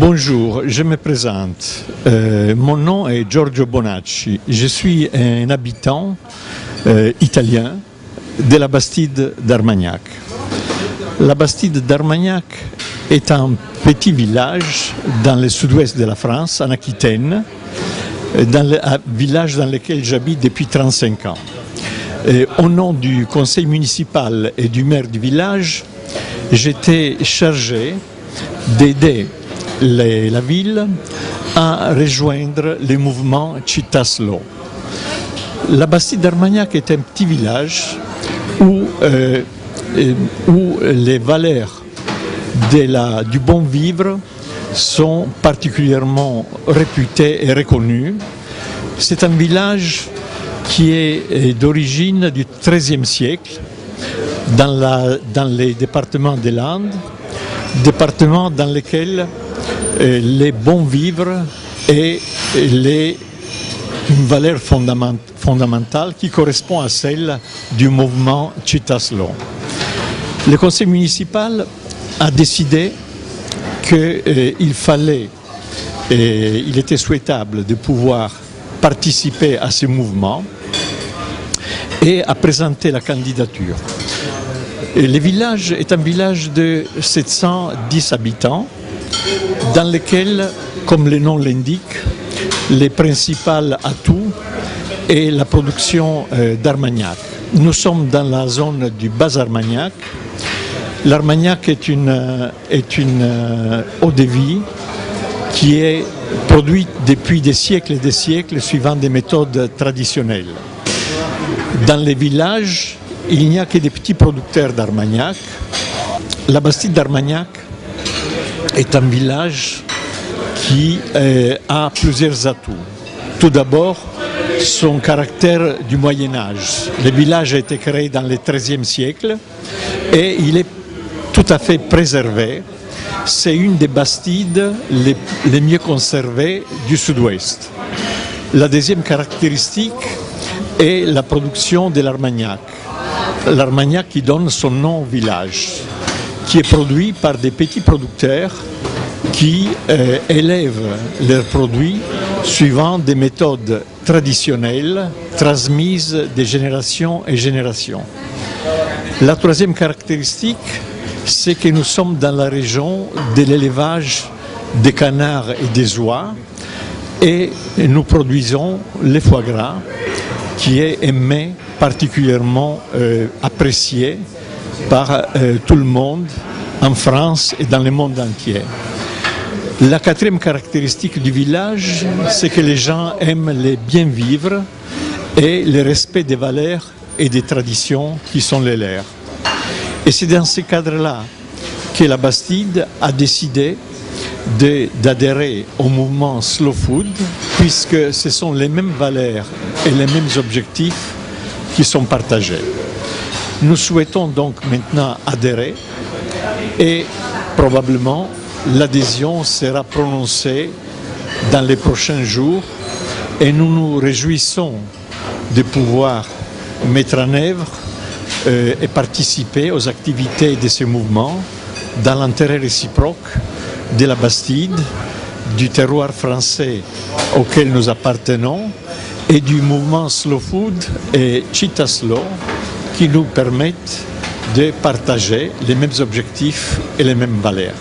Bonjour, je me présente. Mon nom est Giorgio Bonacci. Je suis un habitant italien de la Bastide d'Armagnac. La Bastide d'Armagnac est un petit village dans le sud-ouest de la France, en Aquitaine, un village dans lequel j'habite depuis 35 ans. Au nom du conseil municipal et du maire du village, j'étais chargé d'aider la ville à rejoindre le mouvement Città Slow. La Bastide d'Armagnac est un petit village où les valeurs du bon vivre sont particulièrement réputées et reconnues. C'est un village qui est d'origine du XIIIe siècle dans les départements des Landes, départements dans lesquels les bons vivres et une valeur fondamentale qui correspond à celle du mouvement Città Slow. Le conseil municipal a décidé qu'il était souhaitable de pouvoir participer à ce mouvement et a présenté la candidature. Le village est un village de 710 habitants dans lequel, comme le nom l'indique, les principaux atouts est la production d'Armagnac. Nous sommes dans la zone du Bas-Armagnac. L'Armagnac est une eau de vie qui est produite depuis des siècles et des siècles suivant des méthodes traditionnelles. Dans les villages, il n'y a que des petits producteurs d'Armagnac. La Bastide d'Armagnac est un village qui a plusieurs atouts. Tout d'abord, son caractère du Moyen-Âge. Le village a été créé dans le XIIIe siècle et il est tout à fait préservé. C'est une des bastides les mieux conservées du sud-ouest. La deuxième caractéristique est la production de l'Armagnac. L'Armagnac qui donne son nom au village, qui est produit par des petits producteurs qui élèvent leurs produits suivant des méthodes traditionnelles transmises de génération en génération. La troisième caractéristique, c'est que nous sommes dans la région de l'élevage des canards et des oies et nous produisons le foie gras qui est aimé, particulièrement apprécié par tout le monde en France et dans le monde entier. La quatrième caractéristique du village, c'est que les gens aiment le bien vivre et le respect des valeurs et des traditions qui sont les leurs. Et c'est dans ce cadre-là que la Bastide a décidé d'adhérer au mouvement Slow Food, puisque ce sont les mêmes valeurs et les mêmes objectifs qui sont partagés. Nous souhaitons donc maintenant adhérer et probablement l'adhésion sera prononcée dans les prochains jours et nous nous réjouissons de pouvoir mettre en œuvre et participer aux activités de ce mouvement dans l'intérêt réciproque de la Bastide, du terroir français auquel nous appartenons et du mouvement Slow Food et Città Slow qui nous permettent de partager les mêmes objectifs et les mêmes valeurs.